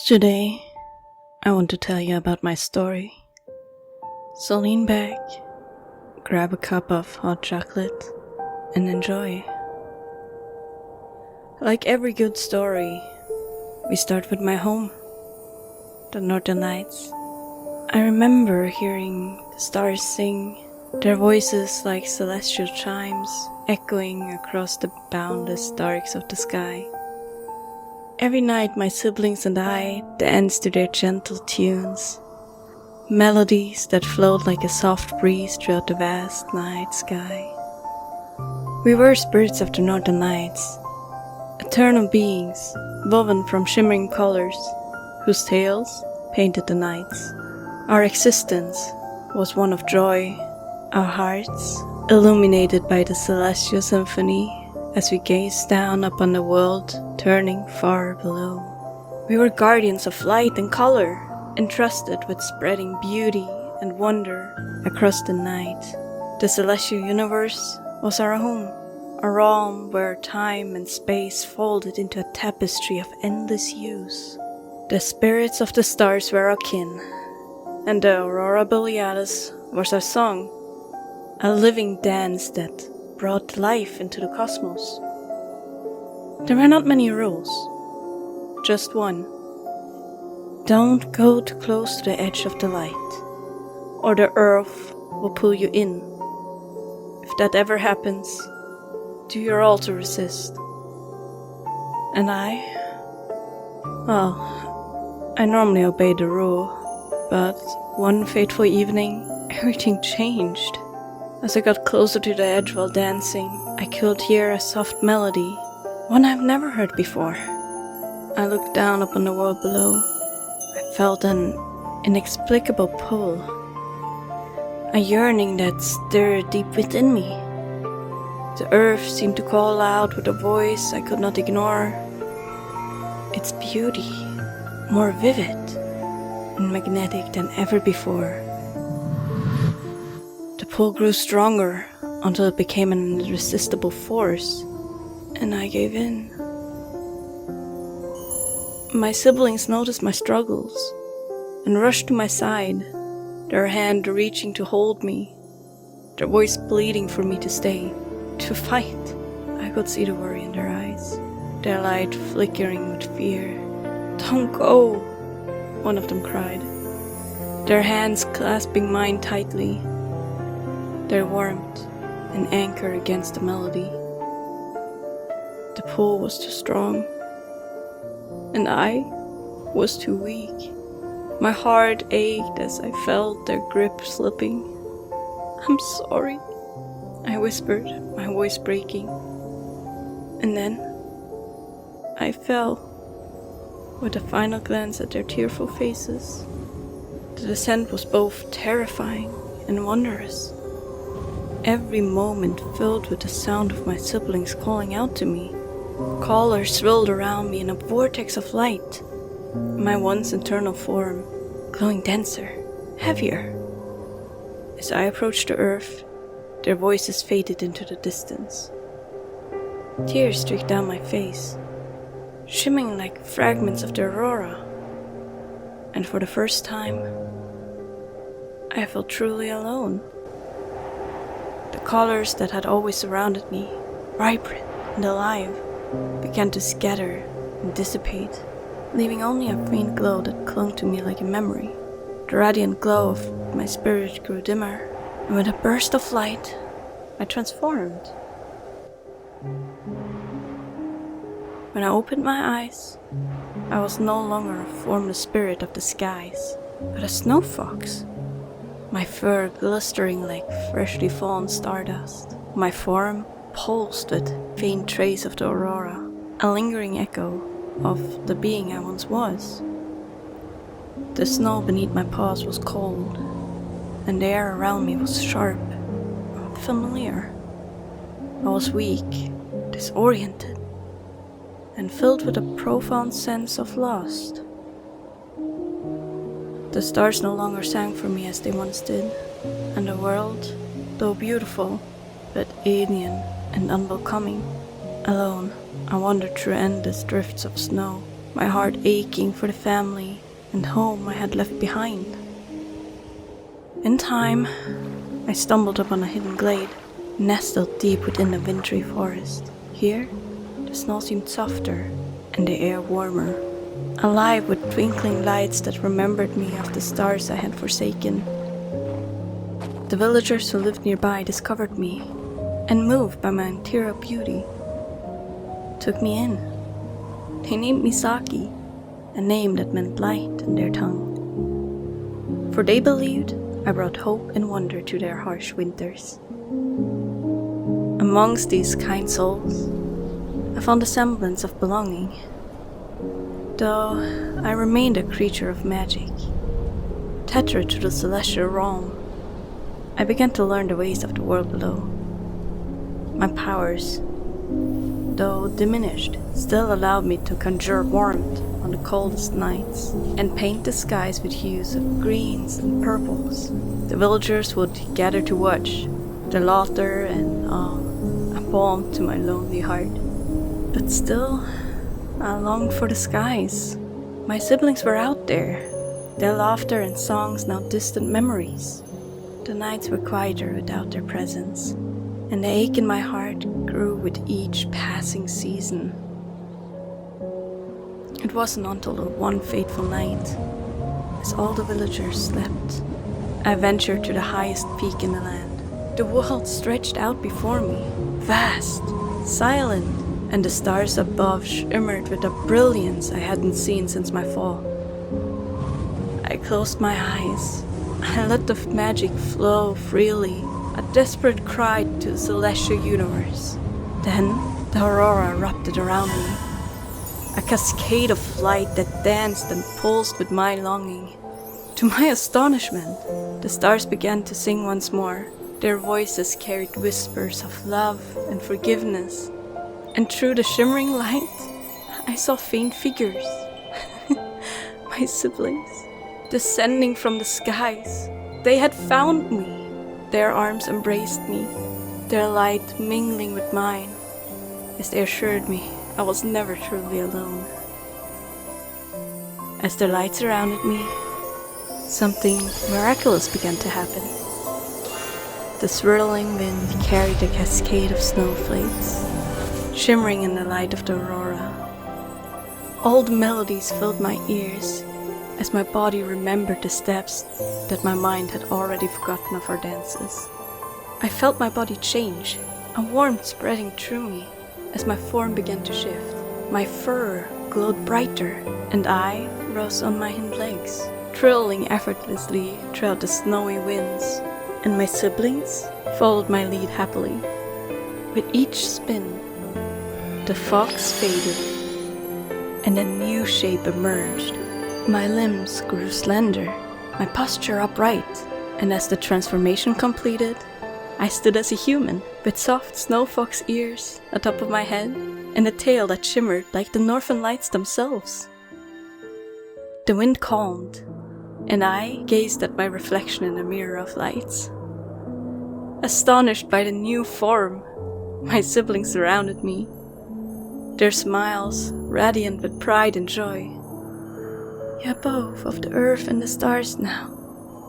Today, I want to tell you about my story. So lean back, grab a cup of hot chocolate, and enjoy. Like every good story, we start with my home, the Northern Lights. I remember hearing the stars sing, their voices like celestial chimes echoing across the boundless darks of the sky. Every night my siblings and I danced to their gentle tunes, melodies that flowed like a soft breeze throughout the vast night sky. We were spirits of the Northern Lights, eternal beings woven from shimmering colors, whose tales painted the nights. Our existence was one of joy, our hearts illuminated by the celestial symphony as we gazed down upon the world turning far below. We were guardians of light and color, entrusted with spreading beauty and wonder across the night. The celestial universe was our home, a realm where time and space folded into a tapestry of endless hues. The spirits of the stars were our kin, and the aurora borealis was our song, a living dance that brought life into the cosmos. There were not many rules, just one. Don't go too close to the edge of the light, or the earth will pull you in. If that ever happens, do your all to resist. And I normally obey the rule, but one fateful evening, everything changed. As I got closer to the edge while dancing, I could hear a soft melody, one I've never heard before. I looked down upon the world below. I felt an inexplicable pull, a yearning that stirred deep within me. The earth seemed to call out with a voice I could not ignore. Its beauty, more vivid and magnetic than ever before. The pull grew stronger until it became an irresistible force, and I gave in. My siblings noticed my struggles and rushed to my side, their hand reaching to hold me, their voice pleading for me to stay, to fight. I could see the worry in their eyes, their light flickering with fear. "Don't go," one of them cried, their hands clasping mine tightly, their warmth an anchor against the melody. The pull was too strong, and I was too weak. My heart ached as I felt their grip slipping. "I'm sorry," I whispered, my voice breaking. And then I fell, with a final glance at their tearful faces. The descent was both terrifying and wondrous. Every moment filled with the sound of my siblings calling out to me. Callers swirled around me in a vortex of light, my once eternal form glowing denser, heavier. As I approached the earth, their voices faded into the distance. Tears streaked down my face, shimmering like fragments of the aurora. And for the first time, I felt truly alone. The colors that had always surrounded me, vibrant and alive, began to scatter and dissipate, leaving only a faint glow that clung to me like a memory. The radiant glow of my spirit grew dimmer, and with a burst of light, I transformed. When I opened my eyes, I was no longer a formless spirit of the skies, but a snow fox. My fur glistering like freshly fallen stardust, my form pulsed with faint trace of the aurora, a lingering echo of the being I once was. The snow beneath my paws was cold, and the air around me was sharp, unfamiliar. I was weak, disoriented, and filled with a profound sense of lost. The stars no longer sang for me as they once did, and the world, though beautiful, but alien and unwelcoming. Alone, I wandered through endless drifts of snow, my heart aching for the family and home I had left behind. In time, I stumbled upon a hidden glade, nestled deep within the wintry forest. Here, the snow seemed softer and the air warmer, alive with twinkling lights that remembered me of the stars I had forsaken. The villagers who lived nearby discovered me, and moved by my interior beauty, took me in. They named me Saki, a name that meant light in their tongue. For they believed I brought hope and wonder to their harsh winters. Amongst these kind souls, I found a semblance of belonging, though I remained a creature of magic, tethered to the celestial realm. I began to learn the ways of the world below. My powers, though diminished, still allowed me to conjure warmth on the coldest nights and paint the skies with hues of greens and purples. The villagers would gather to watch, their laughter and awe a balm to my lonely heart. But still, I longed for the skies. My siblings were out there, their laughter and songs now distant memories. The nights were quieter without their presence, and the ache in my heart grew with each passing season. It wasn't until one fateful night, as all the villagers slept, I ventured to the highest peak in the land. The world stretched out before me, vast, silent, and the stars above shimmered with a brilliance I hadn't seen since my fall. I closed my eyes. I let the magic flow freely, a desperate cry to the celestial universe. Then the aurora erupted around me, a cascade of light that danced and pulsed with my longing. To my astonishment, the stars began to sing once more. Their voices carried whispers of love and forgiveness, and through the shimmering light, I saw faint figures, my siblings, descending from the skies. They had found me. Their arms embraced me, their light mingling with mine, as they assured me I was never truly alone. As their light surrounded me, something miraculous began to happen. The swirling wind carried a cascade of snowflakes, shimmering in the light of the aurora. Old melodies filled my ears, as my body remembered the steps that my mind had already forgotten of our dances. I felt my body change, a warmth spreading through me as my form began to shift. My fur glowed brighter, and I rose on my hind legs, trailing effortlessly throughout the snowy winds, and my siblings followed my lead happily. With each spin, the fogs faded, and a new shape emerged. My limbs grew slender, my posture upright, and as the transformation completed, I stood as a human, with soft snow fox ears atop of my head, and a tail that shimmered like the northern lights themselves. The wind calmed, and I gazed at my reflection in a mirror of lights. Astonished by the new form, my siblings surrounded me, their smiles radiant with pride and joy. "You're both of the earth and the stars now,"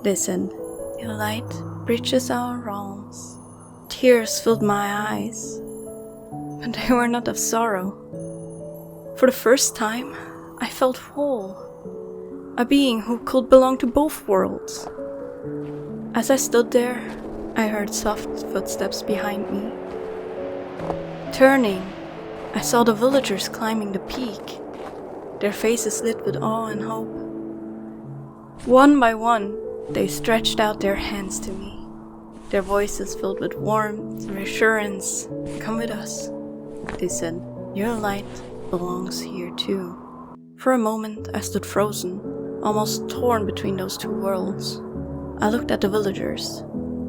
they said. "Your light bridges our realms." Tears filled my eyes, but they were not of sorrow. For the first time, I felt whole, a being who could belong to both worlds. As I stood there, I heard soft footsteps behind me. Turning, I saw the villagers climbing the peak, their faces lit with awe and hope. One by one, they stretched out their hands to me, their voices filled with warmth and reassurance. "Come with us," they said. "Your light belongs here too." For a moment, I stood frozen, almost torn between those two worlds. I looked at the villagers,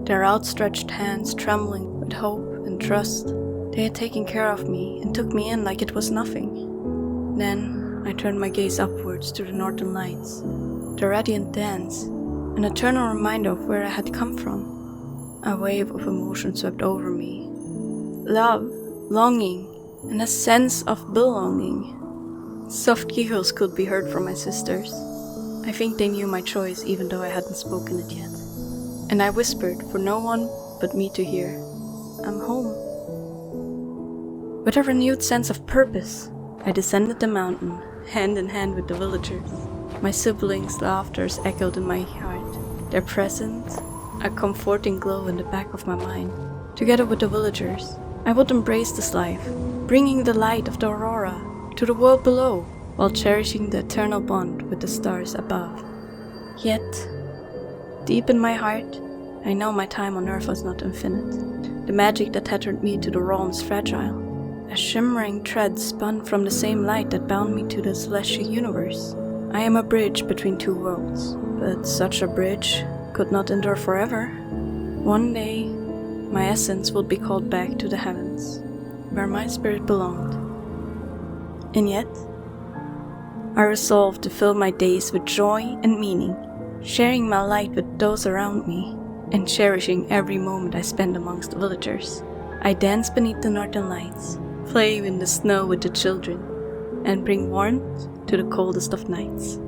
their outstretched hands trembling with hope and trust. They had taken care of me and took me in like it was nothing. Then I turned my gaze upwards to the northern lights, the radiant dance, an eternal reminder of where I had come from. A wave of emotion swept over me. Love, longing, and a sense of belonging. Soft giggles could be heard from my sisters. I think they knew my choice even though I hadn't spoken it yet. And I whispered for no one but me to hear, "I'm home." With a renewed sense of purpose, I descended the mountain, hand in hand with the villagers. My siblings' laughter echoed in my heart, their presence a comforting glow in the back of my mind. Together with the villagers, I would embrace this life, bringing the light of the aurora to the world below, while cherishing the eternal bond with the stars above. Yet, deep in my heart, I know my time on Earth was not infinite. The magic that tethered me to the realms fragile. A shimmering thread spun from the same light that bound me to the celestial universe. I am a bridge between two worlds, but such a bridge could not endure forever. One day, my essence would be called back to the heavens, where my spirit belonged. And yet, I resolved to fill my days with joy and meaning, sharing my light with those around me, and cherishing every moment I spend amongst the villagers. I dance beneath the northern lights, play in the snow with the children, and bring warmth to the coldest of nights.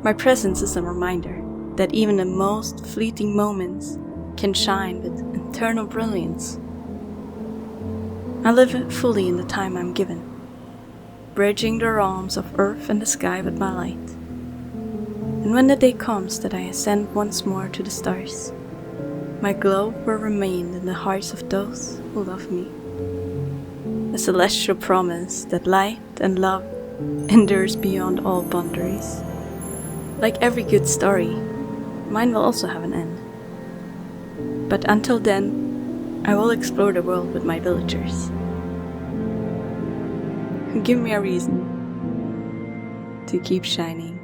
My presence is a reminder that even the most fleeting moments can shine with eternal brilliance. I live fully in the time I'm given, bridging the realms of earth and the sky with my light. And when the day comes that I ascend once more to the stars, my glow will remain in the hearts of those who love me. A celestial promise that light and love endures beyond all boundaries. Like every good story, mine will also have an end. But until then, I will explore the world with my villagers. Give me a reason to keep shining.